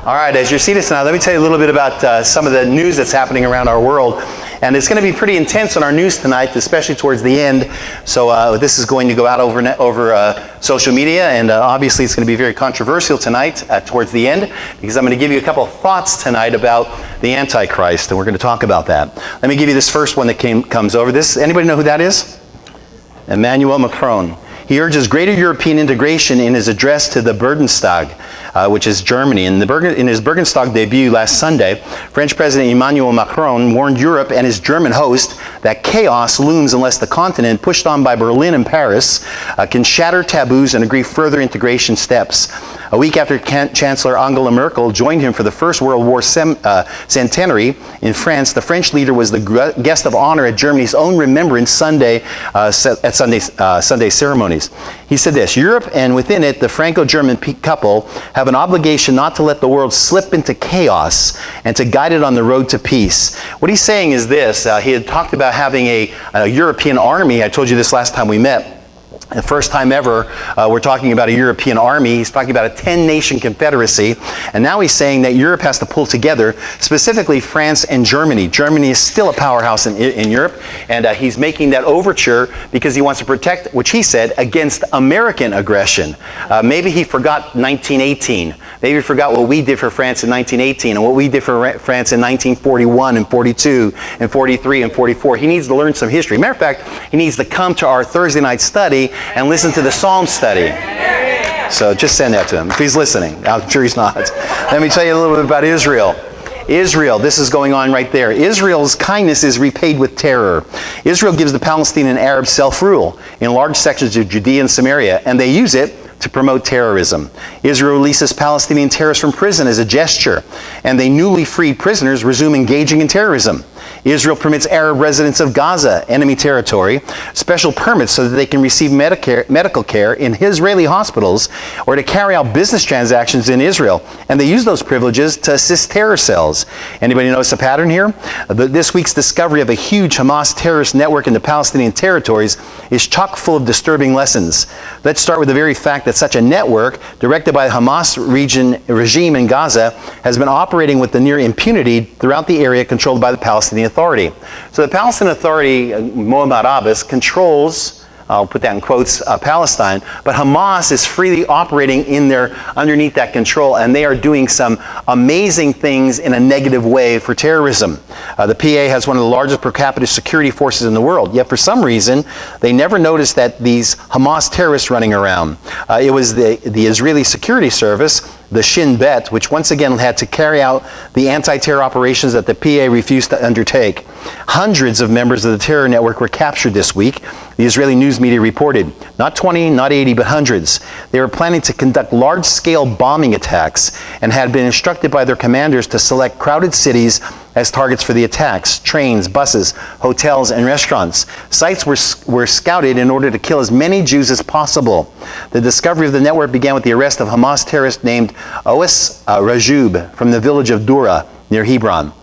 All right, as you're seated tonight, let me tell you a little bit about some of the news that's happening around our world. And it's going to be pretty intense on our news tonight, especially towards the end. So this is going to go out over social media, and obviously it's going to be very controversial tonight towards the end, because I'm going to give you a couple of thoughts tonight about the Antichrist, and we're going to talk about that. Let me give you this first one that comes over. Anybody know who that is? Emmanuel Macron. He urges greater European integration in his address to the Bundestag, which is Germany. In his Bundestag debut last Sunday, French President Emmanuel Macron warned Europe and his German host that chaos looms unless the continent, pushed on by Berlin and Paris, can shatter taboos and agree further integration steps. A week after Chancellor Angela Merkel joined him for the First World War centenary in France, the French leader was the guest of honor at Germany's own Remembrance Sunday Sunday ceremonies. He said this: Europe and within it the Franco-German couple have an obligation not to let the world slip into chaos and to guide it on the road to peace. What he's saying is this: he had talked about having a European army. I told you this last time we met. The first time ever, we're talking about a European army. He's talking about a 10-nation confederacy. And now he's saying that Europe has to pull together, specifically France and Germany. Germany is still a powerhouse in Europe. And he's making that overture because he wants to protect, which he said, against American aggression. Maybe he forgot 1918. Maybe he forgot what we did for France in 1918 and what we did for France in 1941 and 42 and 43 and 44. He needs to learn some history. Matter of fact, he needs to come to our Thursday night study and listen to the Psalm study. So just send that to him if he's listening. I'm sure he's not. Let me tell you a little bit about Israel. Israel, this is going on right there. Israel's kindness is repaid with terror. Israel gives the Palestinian Arabs self-rule in large sections of Judea and Samaria, and they use it to promote terrorism. Israel releases Palestinian terrorists from prison as a gesture, and they newly freed prisoners resume engaging in terrorism. Israel permits Arab residents of Gaza, enemy territory, special permits so that they can receive medical care in Israeli hospitals or to carry out business transactions in Israel. And they use those privileges to assist terror cells. Anybody notice a pattern here? This week's discovery of a huge Hamas terrorist network in the Palestinian territories is chock full of disturbing lessons. Let's start with the very fact that such a network, directed by the Hamas regime in Gaza, has been operating with the near impunity throughout the area controlled by the Palestinian Authority. So the Palestinian Authority, Mohammed Abbas, controls, I'll put that in quotes, Palestine, but Hamas is freely operating underneath that control, and they are doing some amazing things in a negative way for terrorism. The PA has one of the largest per capita security forces in the world, yet for some reason, they never noticed that these Hamas terrorists running around. It was the Israeli security service, the Shin Bet, which once again had to carry out the anti-terror operations that the PA refused to undertake. Hundreds of members of the terror network were captured this week, the Israeli news media reported. Not 20, not 80, but hundreds. They were planning to conduct large-scale bombing attacks and had been instructed by their commanders to select crowded cities as targets for the attacks: trains, buses, hotels, and restaurants. Sites were scouted in order to kill as many Jews as possible. The discovery of the network began with the arrest of Hamas terrorist named Ois Rajub from the village of Dura near Hebron.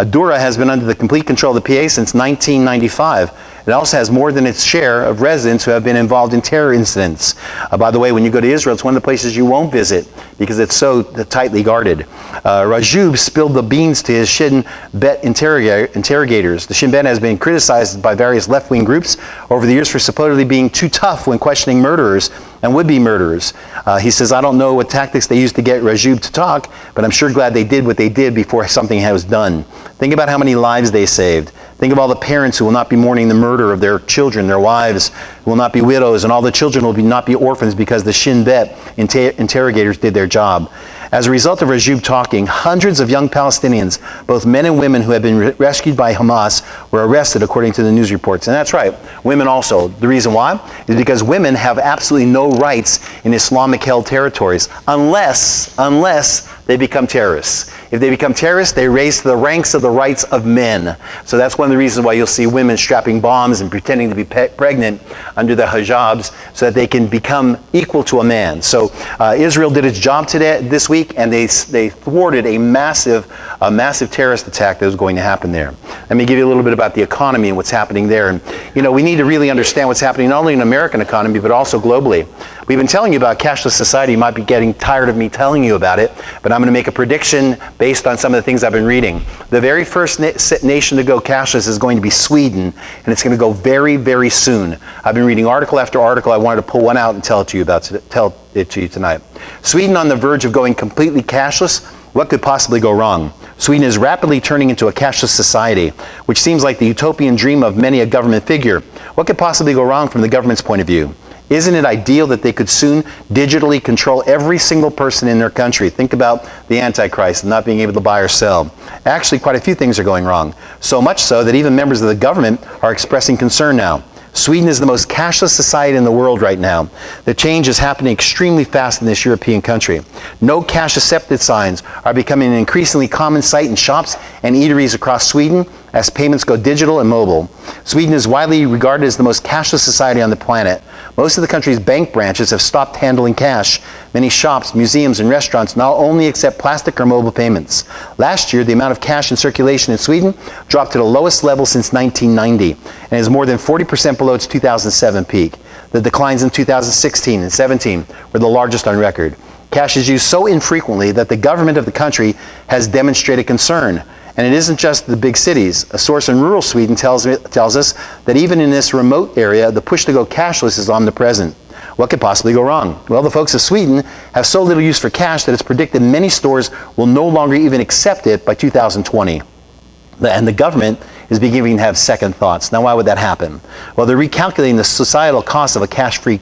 Dura has been under the complete control of the PA since 1995. It also has more than its share of residents who have been involved in terror incidents. By the way, when you go to Israel, it's one of the places you won't visit because it's so tightly guarded. Rajub spilled the beans to his Shin Bet interrogators. The Shin Bet has been criticized by various left-wing groups over the years for supposedly being too tough when questioning murderers and would-be murderers. He says, I don't know what tactics they used to get Rajub to talk, but I'm sure glad they did what they did before something was done. Think about how many lives they saved. Think of all the parents who will not be mourning the murder of their children, their wives will not be widows, and all the children will not be orphans because the Shin Bet interrogators did their job. As a result of Rajub talking, hundreds of young Palestinians, both men and women who had been rescued by Hamas, were arrested, according to the news reports. And that's right, women also. The reason why is because women have absolutely no rights in Islamic-held territories unless they become terrorists. If they become terrorists, they raise to the ranks of the rights of men. So that's one of the reasons why you'll see women strapping bombs and pretending to be pregnant under the hijabs so that they can become equal to a man. So Israel did its job this week, and they thwarted a massive a massive terrorist attack that was going to happen there. Let me give you a little bit about the economy and what's happening there. And we need to really understand what's happening not only in the American economy, but also globally. We've been telling you about cashless society. You might be getting tired of me telling you about it, but I'm going to make a prediction based on some of the things I've been reading. The very first nation to go cashless is going to be Sweden, and it's going to go very, very soon. I've been reading article after article. I wanted to pull one out and tell it to you tonight. Sweden on the verge of going completely cashless. What could possibly go wrong? Sweden is rapidly turning into a cashless society, which seems like the utopian dream of many a government figure. What could possibly go wrong from the government's point of view? Isn't it ideal that they could soon digitally control every single person in their country? Think about the Antichrist and not being able to buy or sell. Actually, quite a few things are going wrong. So much so that even members of the government are expressing concern now. Sweden is the most cashless society in the world right now. The change is happening extremely fast in this European country. No cash accepted signs are becoming an increasingly common sight in shops and eateries across Sweden as payments go digital and mobile. Sweden is widely regarded as the most cashless society on the planet. Most of the country's bank branches have stopped handling cash. Many shops, museums, and restaurants now only accept plastic or mobile payments. Last year, the amount of cash in circulation in Sweden dropped to the lowest level since 1990 and is more than 40% below its 2007 peak. The declines in 2016 and 17 were the largest on record. Cash is used so infrequently that the government of the country has demonstrated concern. And it isn't just the big cities. A source in rural Sweden tells us that even in this remote area, the push to go cashless is omnipresent. What could possibly go wrong? Well, the folks of Sweden have so little use for cash that it's predicted many stores will no longer even accept it by 2020. And the government is beginning to have second thoughts. Now, why would that happen? Well, they're recalculating the societal cost of a cash-free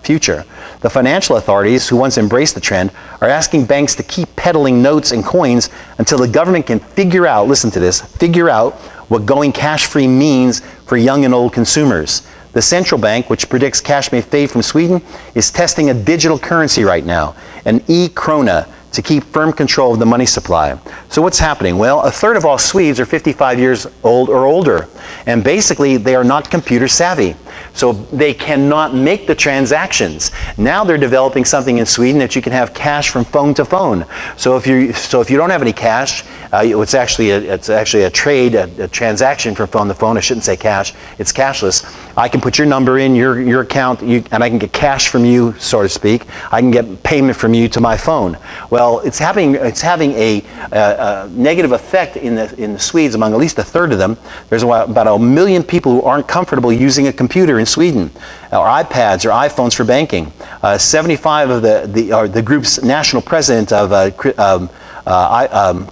future. The financial authorities, who once embraced the trend, are asking banks to keep peddling notes and coins until the government can figure out, listen to this, figure out what going cash-free means for young and old consumers. The central bank, which predicts cash may fade from Sweden, is testing a digital currency right now, an e-krona, to keep firm control of the money supply. So what's happening? Well, a third of all Swedes are 55 years old or older, and basically they are not computer savvy. So they cannot make the transactions. Now they're developing something in Sweden that you can have cash from phone to phone. So if you don't have any cash, it's actually a trade, a transaction from phone to phone. I shouldn't say cash. It's cashless. I can put your number in your account, and I can get cash from you, so to speak. I can get payment from you to my phone. Well, it's having a negative effect in the Swedes among at least a third of them. There's about 1 million people who aren't comfortable using a computer in Sweden, or iPads or iPhones for banking. 75 of the group's national president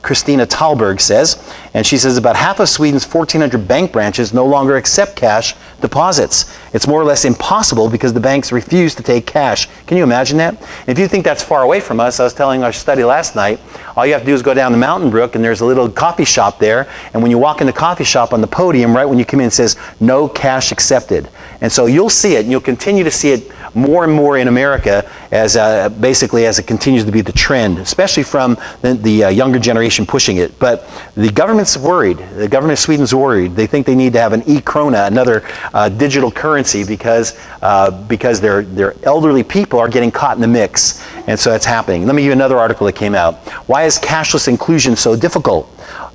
Christina Tallberg says, and she says about half of Sweden's 1,400 bank branches no longer accept cash deposits. It's more or less impossible because the banks refuse to take cash. Can you imagine that? If you think that's far away from us, I was telling our study last night, all you have to do is go down to Mountain Brook and there's a little coffee shop there, and when you walk in the coffee shop on the podium, right when you come in, it says, no cash accepted. And so you'll see it, and you'll continue to see it more and more in America as basically as it continues to be the trend, especially from the younger generation pushing it. But the government's worried. The government of Sweden's worried. They think they need to have an e-krona, another digital currency, because their elderly people are getting caught in the mix. And so that's happening. Let me give you another article that came out. Why is cashless inclusion so difficult?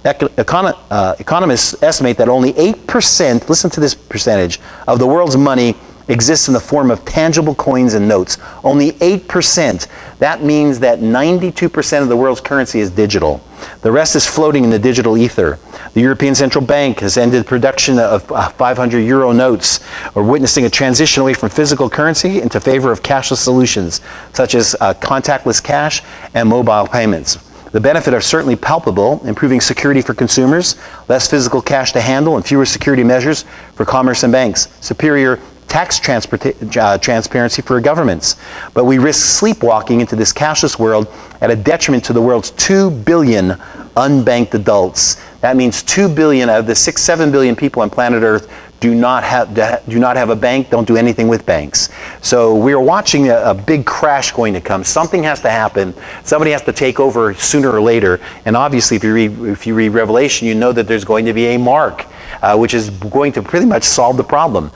Economists estimate that only 8%, listen to this percentage, of the world's money exists in the form of tangible coins and notes. Only 8%. That means that 92% of the world's currency is digital. The rest is floating in the digital ether. The European Central Bank has ended production of 500 euro notes. We're witnessing a transition away from physical currency into favor of cashless solutions, such as contactless cash and mobile payments. The benefits are certainly palpable, improving security for consumers, less physical cash to handle, and fewer security measures for commerce and banks, superior tax transparency for governments. But we risk sleepwalking into this cashless world at a detriment to the world's 2 billion unbanked adults. That means 2 billion out of the 6-7 billion people on planet Earth do not have a bank, don't do anything with banks. So we're watching a big crash going to come. Something has to happen. Somebody has to take over sooner or later. And obviously, if you read Revelation, you know that there's going to be a mark. which is going to pretty much solve the problem.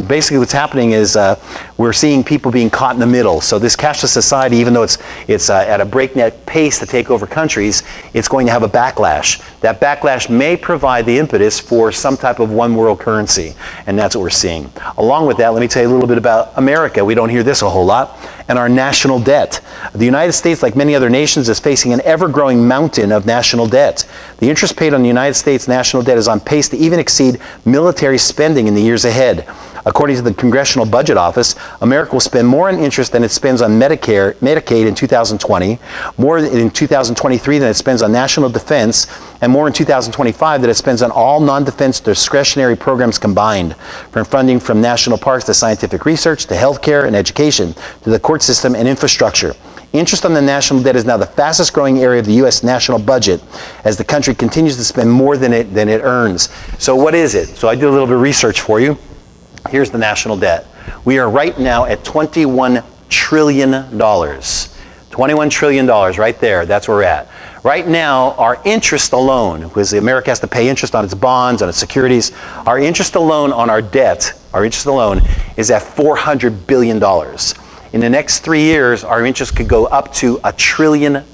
Basically what's happening is we're seeing people being caught in the middle. So this cashless society, even though it's at a breakneck pace to take over countries, it's going to have a backlash. That backlash may provide the impetus for some type of one world currency, and that's what we're seeing. Along with that, let me tell you a little bit about America. We don't hear this a whole lot. And our national debt. The United States, like many other nations, is facing an ever-growing mountain of national debt. The interest paid on the United States national debt is on pace to even exceed military spending in the years ahead. According to the Congressional Budget Office, America will spend more on interest than it spends on Medicaid in 2020, more in 2023 than it spends on national defense, and more in 2025 than it spends on all non-defense discretionary programs combined, from funding from national parks to scientific research to healthcare and education to the court system and infrastructure. Interest on the national debt is now the fastest growing area of the U.S. national budget as the country continues to spend more than it earns. So what is it? So I did a little bit of research for you. Here's the national debt. We are right now at $21 trillion. $21 trillion right there. That's where we're at. Right now, our interest alone, because America has to pay interest on its bonds, on its securities, our interest alone on our debt, our interest alone is at $400 billion. In the next 3 years, our interest could go up to $1 trillion.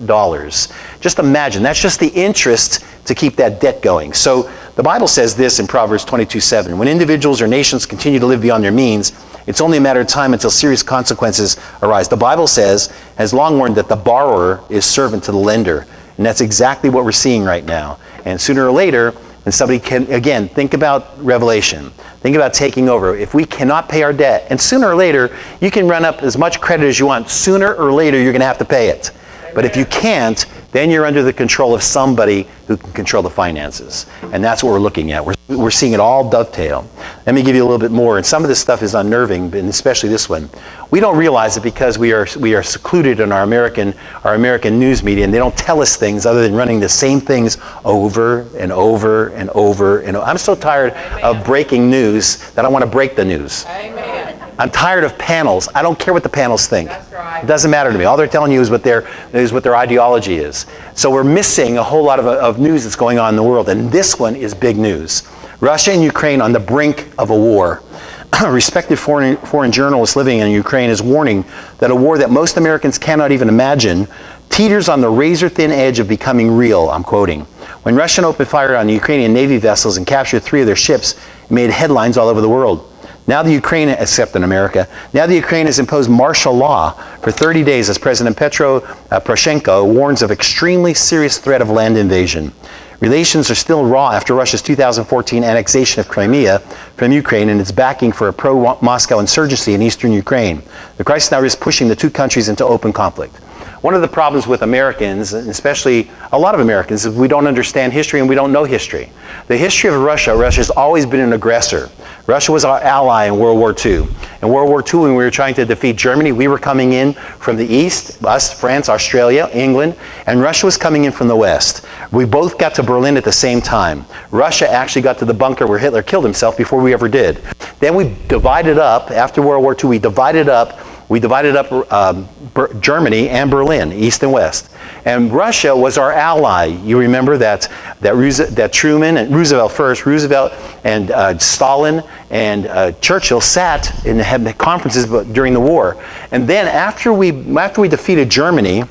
Just imagine, that's just the interest to keep that debt going. So the Bible says this in Proverbs 22:7. When individuals or nations continue to live beyond their means, it's only a matter of time until serious consequences arise. The Bible says, has long warned that the borrower is servant to the lender. And that's exactly what we're seeing right now. And sooner or later, when somebody can, again, think about Revelation. Think about taking over. If we cannot pay our debt, and sooner or later, you can run up as much credit as you want. Sooner or later, you're going to have to pay it. But if you can't, then you're under the control of somebody who can control the finances. And that's what we're looking at. We're seeing it all dovetail. Let me give you a little bit more. And some of this stuff is unnerving, and especially this one. We don't realize it because we are secluded in our American news media, and they don't tell us things other than running the same things over and over and over and over. I'm so tired of breaking news that I want to break the news. Amen. I'm tired of panels. I don't care what the panels think. That's right. It doesn't matter to me. All they're telling you is what their ideology is. So we're missing a whole lot of news that's going on in the world, and this one is big news. Russia and Ukraine on the brink of a war. A respected foreign journalist living in Ukraine is warning that a war that most Americans cannot even imagine teeters on the razor-thin edge of becoming real, I'm quoting. When Russia opened fire on the Ukrainian Navy vessels and captured 3 of their ships, it made headlines all over the world. Now the Ukraine, except in America, now the Ukraine has imposed martial law for 30 days as President Petro Poroshenko warns of extremely serious threat of land invasion. Relations are still raw after Russia's 2014 annexation of Crimea from Ukraine and its backing for a pro-Moscow insurgency in eastern Ukraine. The crisis now is pushing the two countries into open conflict. One of the problems with Americans, and especially a lot of Americans, is we don't understand history and we don't know history. The history of Russia's always been an aggressor. Russia was our ally in World War II. In World War II, when we were trying to defeat Germany, we were coming in from the east, us, France, Australia, England, and Russia was coming in from the west. We both got to Berlin at the same time. Russia actually got to the bunker where Hitler killed himself before we ever did. Then we divided up, after World War II, we divided up Germany and Berlin, east and west. And Russia was our ally. You remember that Truman and Roosevelt and Stalin and Churchill sat and had conferences during the war. And then after we defeated Germany,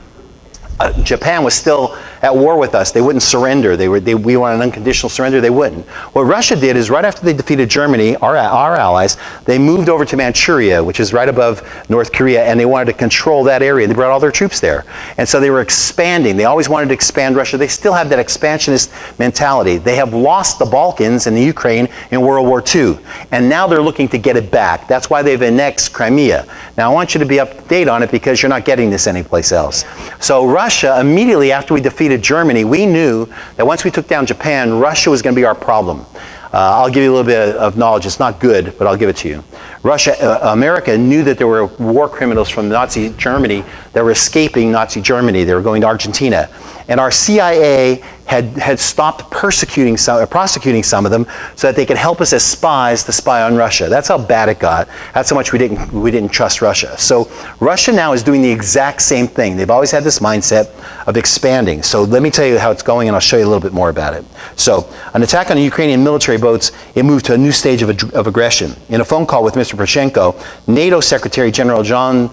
Japan was still at war with us. They wouldn't surrender. We wanted an unconditional surrender. They wouldn't. What Russia did is right after they defeated Germany, our allies, they moved over to Manchuria, which is right above North Korea, and they wanted to control that area. They brought all their troops there. And so they were expanding. They always wanted to expand Russia. They still have that expansionist mentality. They have lost the Balkans and the Ukraine in World War II. And now they're looking to get it back. That's why they've annexed Crimea. Now I want you to be up to date on it because you're not getting this anyplace else. So Russia, immediately after we defeated Germany, we knew that once we took down Japan, Russia was going to be our problem. I'll give you a little bit of knowledge. It's not good, but I'll give it to you. America knew that there were war criminals from Nazi Germany that were escaping Nazi Germany. They were going to Argentina. And our CIA had stopped prosecuting some of them so that they could help us as spies to spy on Russia. That's how bad it got. That's how much we didn't trust Russia. So Russia now is doing the exact same thing. They've always had this mindset of expanding. So let me tell you how it's going, and I'll show you a little bit more about it. So an attack on the Ukrainian military boats, it moved to a new stage of aggression. In a phone call with Mr. Poroshenko, NATO Secretary General Jens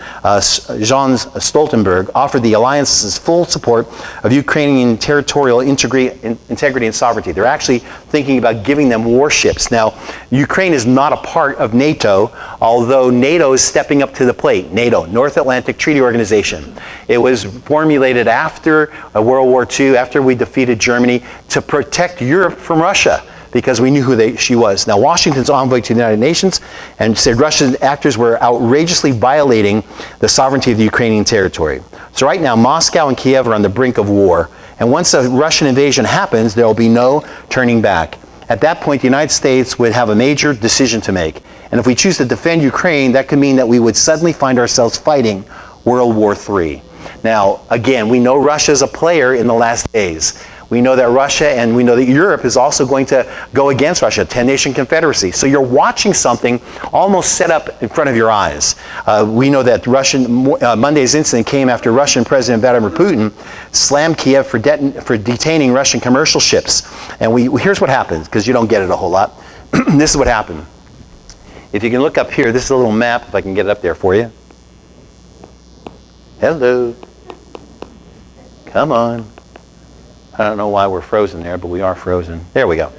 Stoltenberg offered the alliance's full support of Ukrainian territorial integrity and sovereignty. They're actually thinking about giving them warships. Now, Ukraine is not a part of NATO, although NATO is stepping up to the plate. NATO, North Atlantic Treaty Organization. It was formulated after World War II, after we defeated Germany, to protect Europe from Russia, because we knew who she was. Now, Washington's envoy to the United Nations and said Russian actors were outrageously violating the sovereignty of the Ukrainian territory. So right now, Moscow and Kiev are on the brink of war. And once a Russian invasion happens, there will be no turning back. At that point, the United States would have a major decision to make. And if we choose to defend Ukraine, that could mean that we would suddenly find ourselves fighting World War III. Now, again, we know Russia is a player in the last days. We know that Russia and we know that Europe is also going to go against Russia, 10-nation confederacy. So you're watching something almost set up in front of your eyes. We know that Monday's incident came after Russian President Vladimir Putin slammed Kiev for detaining Russian commercial ships. And here's what happens, because you don't get it a whole lot. This is what happened. If you can look up here, this is a little map, if I can get it up there for you. Hello. Come on. I don't know why we're frozen there, but we are frozen. There we go.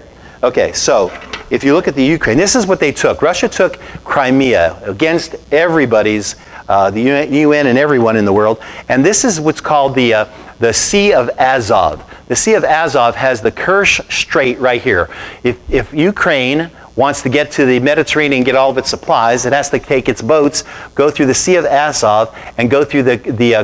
Okay, so if you look at the Ukraine, this is what they took. Russia took Crimea against everybody's, the UN and everyone in the world. And this is what's called the Sea of Azov. The Sea of Azov has the Kerch Strait right here. If Ukraine wants to get to the Mediterranean and get all of its supplies, it has to take its boats, go through the Sea of Azov, and go through the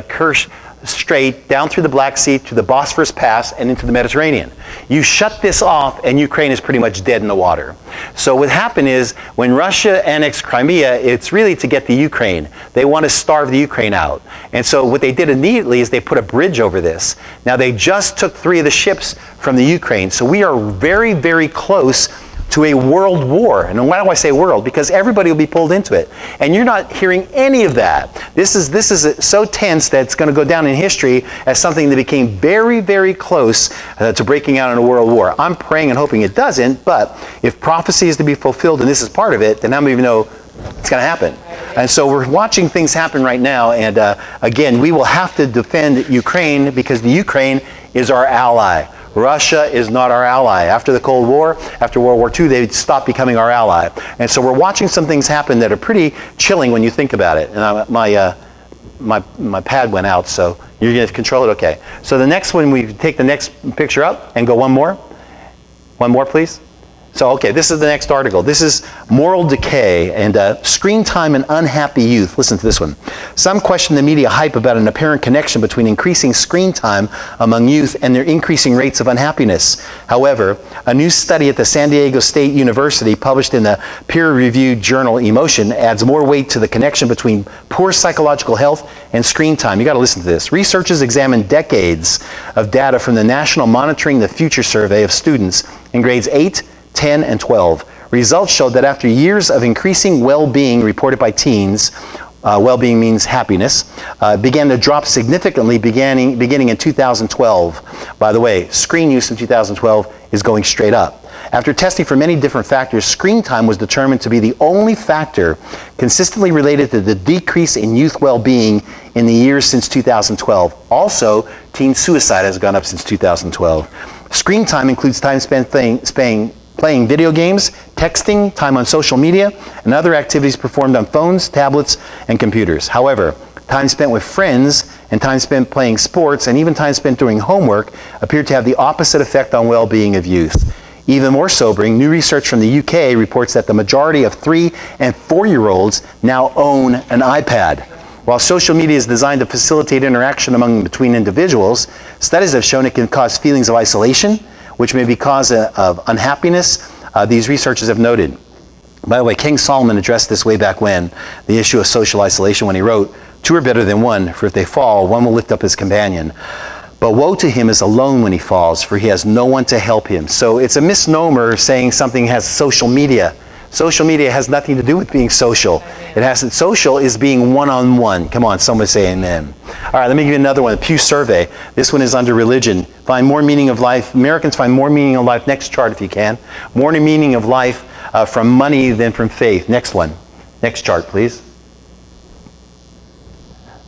Kerch Strait, down through the Black Sea to the Bosphorus Pass and into the Mediterranean. You shut this off and Ukraine is pretty much dead in the water. So what happened is when Russia annexed Crimea, it's really to get the Ukraine. They want to starve the Ukraine out. And so what they did immediately is they put a bridge over this. Now they just took 3 of the ships from the Ukraine. So we are very, very close to a world war. And why do I say world? Because everybody will be pulled into it. And you're not hearing any of that. This is so tense that it's going to go down in history as something that became very, very close to breaking out in a world war. I'm praying and hoping it doesn't, but if prophecy is to be fulfilled and this is part of it, then how many of you know it's going to happen? And so we're watching things happen right now. And again, we will have to defend Ukraine because the Ukraine is our ally. Russia is not our ally. After the Cold War, after World War II, they stopped becoming our ally. And so we're watching some things happen that are pretty chilling when you think about it. And my pad went out, so you're going to control it? Okay. So the next one, we take the next picture up and go one more. One more, please. So, okay, this is the next article. This is moral decay and screen time and unhappy youth. Listen to this one. Some question the media hype about an apparent connection between increasing screen time among youth and their increasing rates of unhappiness. However, a new study at the San Diego State University published in the peer-reviewed journal Emotion adds more weight to the connection between poor psychological health and screen time. You got to listen to this. Researchers examined decades of data from the National Monitoring the Future survey of students in grades 8, 10, and 12. Results showed that after years of increasing well-being reported by teens, well-being means happiness, began to drop significantly beginning in 2012. By the way, screen use in 2012 is going straight up. After testing for many different factors, screen time was determined to be the only factor consistently related to the decrease in youth well-being in the years since 2012. Also, teen suicide has gone up since 2012. Screen time includes time spent playing video games, texting, time on social media, and other activities performed on phones, tablets, and computers. However, time spent with friends and time spent playing sports and even time spent doing homework appear to have the opposite effect on well-being of youth. Even more sobering, new research from the UK reports that the majority of 3- and 4-year-olds now own an iPad. While social media is designed to facilitate interaction between individuals, studies have shown it can cause feelings of isolation, which may be cause of unhappiness, these researchers have noted. By the way, King Solomon addressed this way back when, the issue of social isolation, when he wrote, "Two are better than one, for if they fall, one will lift up his companion." But woe to him is alone when he falls, for he has no one to help him. So it's a misnomer saying something has social media. Social media has nothing to do with being social. It has social is being one-on-one. Come on, someone say amen. All right, let me give you another one. The Pew Survey. This one is under religion. Find more meaning of life. Americans find more meaning of life. Next chart if you can. More meaning of life from money than from faith. Next one. Next chart, please.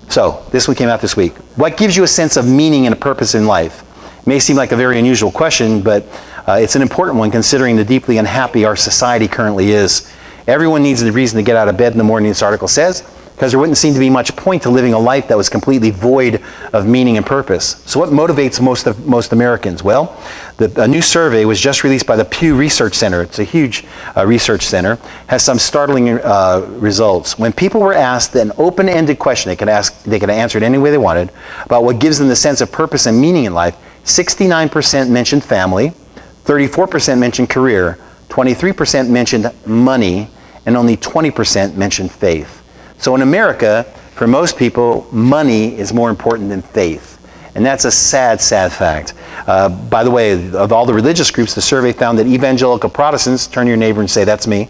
So, this one came out this week. What gives you a sense of meaning and a purpose in life? It may seem like a very unusual question, but it's an important one considering the deeply unhappy our society currently is. Everyone needs a reason to get out of bed in the morning, this article says, because there wouldn't seem to be much point to living a life that was completely void of meaning and purpose. So what motivates most Americans? Well, a new survey was just released by the Pew Research Center. It's a huge research center. Has some startling results. When people were asked an open-ended question, they could answer it any way they wanted, about what gives them the sense of purpose and meaning in life, 69% mentioned family, 34% mentioned career, 23% mentioned money, and only 20% mentioned faith. So in America, for most people, money is more important than faith. And that's a sad, sad fact. By the way, of all the religious groups, the survey found that evangelical Protestants, turn to your neighbor and say, that's me,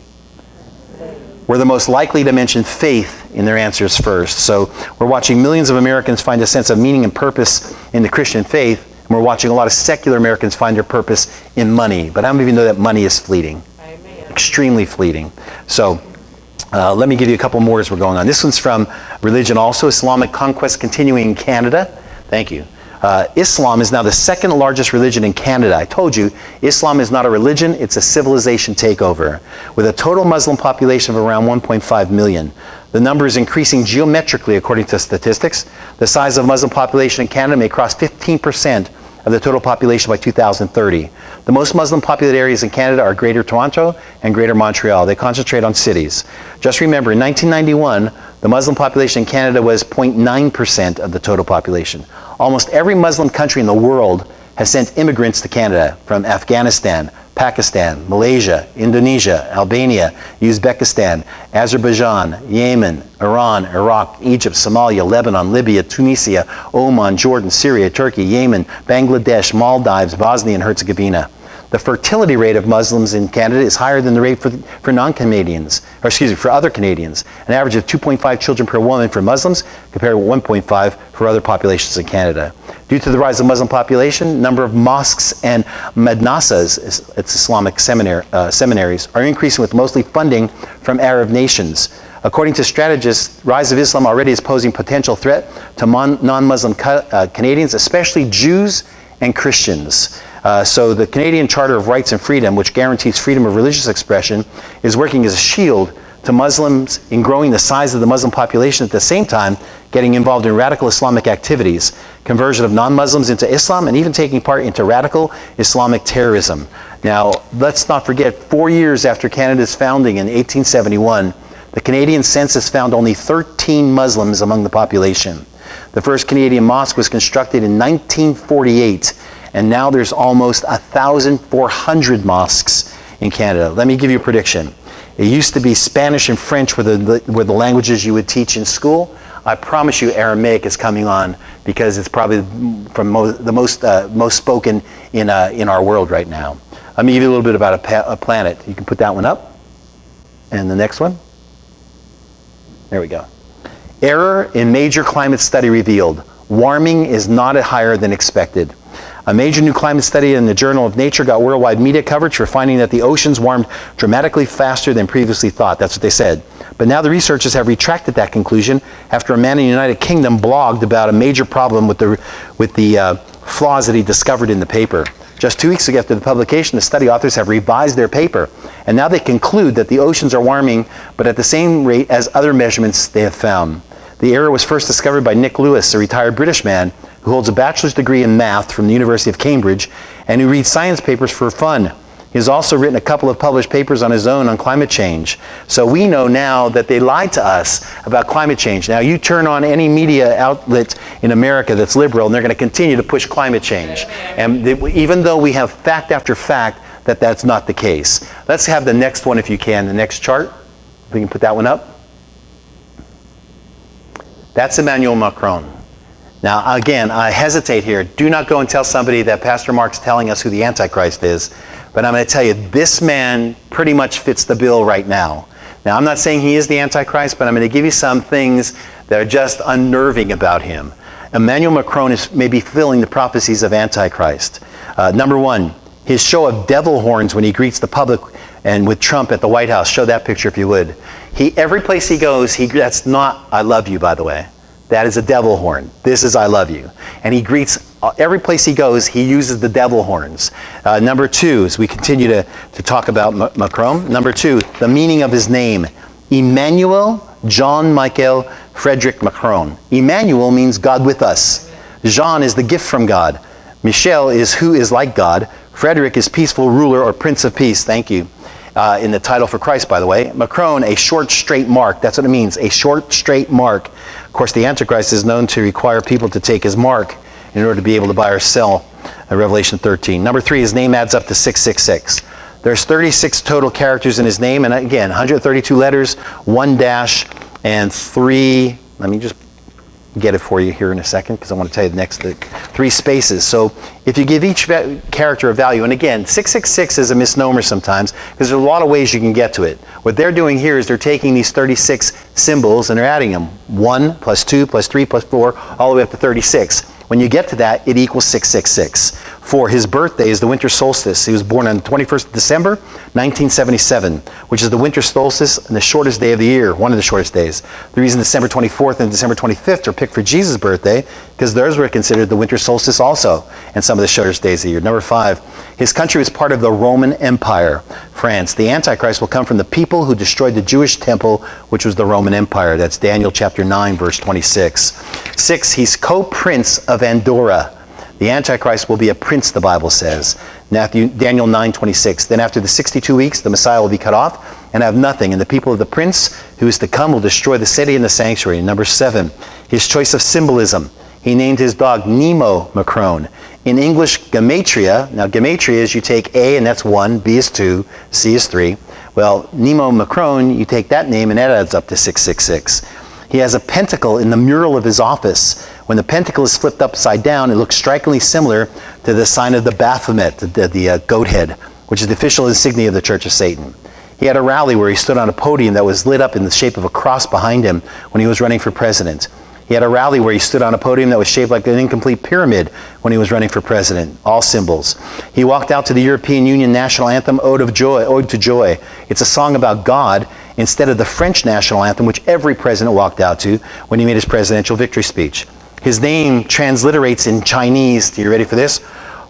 were the most likely to mention faith in their answers first. So we're watching millions of Americans find a sense of meaning and purpose in the Christian faith, and we're watching a lot of secular Americans find their purpose in money. But how many of you know that money is fleeting? Amen. Extremely fleeting. So let me give you a couple more as we're going on. This one's from religion also, Islamic conquest continuing in Canada. Thank you. Islam is now the second largest religion in Canada. I told you, Islam is not a religion, it's a civilization takeover. With a total Muslim population of around 1.5 million. The number is increasing geometrically according to statistics. The size of Muslim population in Canada may cross 15% of the total population by 2030. The most Muslim populated areas in Canada are Greater Toronto and Greater Montreal. They concentrate on cities. Just remember, in 1991, the Muslim population in Canada was 0.9% of the total population. Almost every Muslim country in the world has sent immigrants to Canada, from Afghanistan, Pakistan, Malaysia, Indonesia, Albania, Uzbekistan, Azerbaijan, Yemen, Iran, Iraq, Egypt, Somalia, Lebanon, Libya, Tunisia, Oman, Jordan, Syria, Turkey, Yemen, Bangladesh, Maldives, Bosnia and Herzegovina. The fertility rate of Muslims in Canada is higher than the rate for non-Canadians, or excuse me, for other Canadians. An average of 2.5 children per woman for Muslims compared with 1.5 for other populations in Canada. Due to the rise of Muslim population, number of mosques and madrasas, it's Islamic seminaries, are increasing with mostly funding from Arab nations. According to strategists, rise of Islam already is posing potential threat to non-Muslim Canadians, especially Jews and Christians. So the Canadian Charter of Rights and Freedom, which guarantees freedom of religious expression, is working as a shield to Muslims in growing the size of the Muslim population, at the same time getting involved in radical Islamic activities, conversion of non-Muslims into Islam, and even taking part into radical Islamic terrorism. Now, let's not forget, 4 years after Canada's founding in 1871, the Canadian census found only 13 Muslims among the population. The first Canadian mosque was constructed in 1948, and now there's almost 1,400 mosques in Canada. Let me give you a prediction. It used to be Spanish and French were the languages you would teach in school. I promise you Aramaic is coming on, because it's probably the most spoken in our world right now. Let me give you a little bit about a planet. You can put that one up. And the next one. There we go. Error in major climate study revealed. Warming is not higher than expected. A major new climate study in the Journal of Nature got worldwide media coverage for finding that the oceans warmed dramatically faster than previously thought. That's what they said. But now the researchers have retracted that conclusion after a man in the United Kingdom blogged about a major problem with the flaws that he discovered in the paper. Just 2 weeks ago after the publication, the study authors have revised their paper, and now they conclude that the oceans are warming, but at the same rate as other measurements they have found. The error was first discovered by Nick Lewis, a retired British man who holds a bachelor's degree in math from the University of Cambridge and who reads science papers for fun. He has also written a couple of published papers on his own on climate change. So we know now that they lied to us about climate change. Now you turn on any media outlet in America that's liberal, and they're going to continue to push climate change. And even though we have fact after fact that that's not the case. Let's have the next one if you can, the next chart. If we can put that one up. That's Emmanuel Macron. Now, again, I hesitate here. Do not go and tell somebody that Pastor Mark's telling us who the Antichrist is. But I'm going to tell you, this man pretty much fits the bill right now. Now, I'm not saying he is the Antichrist, but I'm going to give you some things that are just unnerving about him. Emmanuel Macron is maybe fulfilling the prophecies of Antichrist. Number one, his show of devil horns when he greets the public and with Trump at the White House. Show that picture if you would. Every place he goes, that's not "I love you," by the way. That is a devil horn. This is "I love you." And he greets, every place he goes, he uses the devil horns. Number two, as we continue to talk about Macron, number two, the meaning of his name. Emmanuel Jean Michael Frederick Macron. Emmanuel means God with us. Jean is the gift from God. Michel is who is like God. Frederick is peaceful ruler or Prince of Peace. Thank you. In the title for Christ, by the way. Macron, a short, straight mark. That's what it means, a short, straight mark. Of course, the Antichrist is known to require people to take his mark in order to be able to buy or sell. Revelation 13. Number three, his name adds up to 666. There's 36 total characters in his name, and again, 132 letters, 1 dash, and 3, let me just get it for you here in a second, because I want to tell you the next 3 spaces. So if you give each character a value, and again, 666 is a misnomer sometimes, because there's a lot of ways you can get to it. What they're doing here is they're taking these 36 symbols and they're adding them. 1 plus 2 plus 3 plus 4, all the way up to 36. When you get to that, it equals 666. For his birthday is the winter solstice. He was born on the 21st of December, 1977, which is the winter solstice and the shortest day of the year, one of the shortest days. The reason December 24th and December 25th are picked for Jesus' birthday, because those were considered the winter solstice also, and some of the shortest days of the year. Number 5, his country was part of the Roman Empire, France. The Antichrist will come from the people who destroyed the Jewish temple, which was the Roman Empire. That's Daniel chapter 9, verse 26. 6, he's co-prince of Andorra. The Antichrist will be a prince, the Bible says. Daniel 9:26. Then after the 62 weeks, the Messiah will be cut off and have nothing. And the people of the prince who is to come will destroy the city and the sanctuary. Number 7, his choice of symbolism. He named his dog Nemo Macron. In English, gematria. Now, gematria is you take A and that's 1, B is 2, C is 3. Well, Nemo Macron, you take that name and that adds up to 666. He has a pentacle in the mural of his office. When the pentacle is flipped upside down, it looks strikingly similar to the sign of the Baphomet, the goat head, which is the official insignia of the Church of Satan. He had a rally where he stood on a podium that was lit up in the shape of a cross behind him when he was running for president. He had a rally where he stood on a podium that was shaped like an incomplete pyramid when he was running for president. All symbols. He walked out to the European Union national anthem, Ode to Joy. It's a song about God instead of the French national anthem, which every president walked out to when he made his presidential victory speech. His name transliterates in Chinese. Are you ready for this?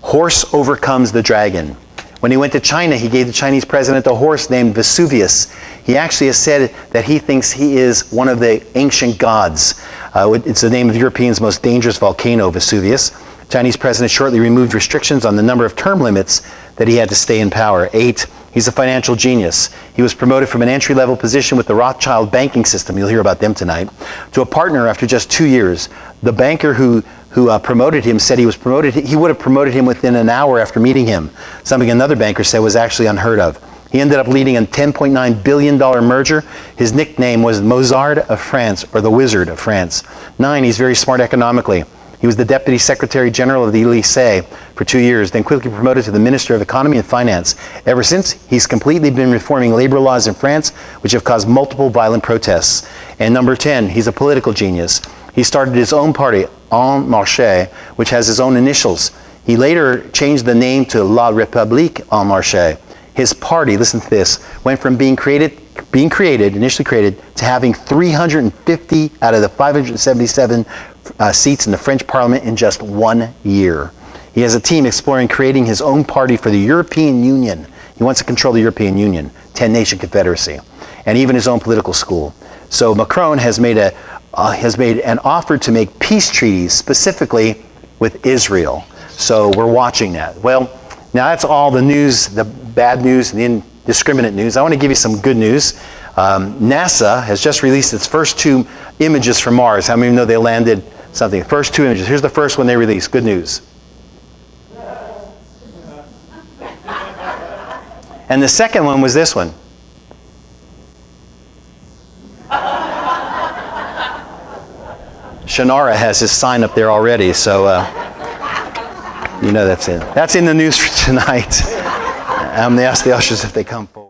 Horse overcomes the dragon. When he went to China, he gave the Chinese president a horse named Vesuvius. He actually has said that he thinks he is one of the ancient gods. It's the name of Europeans' most dangerous volcano, Vesuvius. Chinese president shortly removed restrictions on the number of term limits that he had to stay in power. 8, he's a financial genius. He was promoted from an entry-level position with the Rothschild banking system, you'll hear about them tonight, to a partner after just 2 years. The banker who promoted him said he would have promoted him within an hour after meeting him, something another banker said was actually unheard of. He ended up leading a $10.9 billion merger. His nickname was Mozart of France, or the Wizard of France. 9, he's very smart economically. He was the Deputy Secretary General of the Élysée for 2 years, then quickly promoted to the Minister of Economy and Finance. Ever since, he's completely been reforming labor laws in France, which have caused multiple violent protests. And number 10, he's a political genius. He started his own party, En Marche, which has his own initials. He later changed the name to La République En Marche. His party, listen to this, went from initially created, to having 350 out of the 577 seats in the French Parliament in just 1 year. He has a team exploring creating his own party for the European Union. He wants to control the European Union, 10-nation confederacy, and even his own political school. So Macron has made an offer to make peace treaties specifically with Israel. So we're watching that. Well, now that's all the news, the bad news and the indiscriminate news. I want to give you some good news. NASA has just released its first 2 images from Mars. How many of you know they landed something? First 2 images. Here's the first one they released. Good news. And the second one was this one. Shannara has his sign up there already, so you know that's it. That's in the news for tonight. I'm going to ask the ushers if they come forward.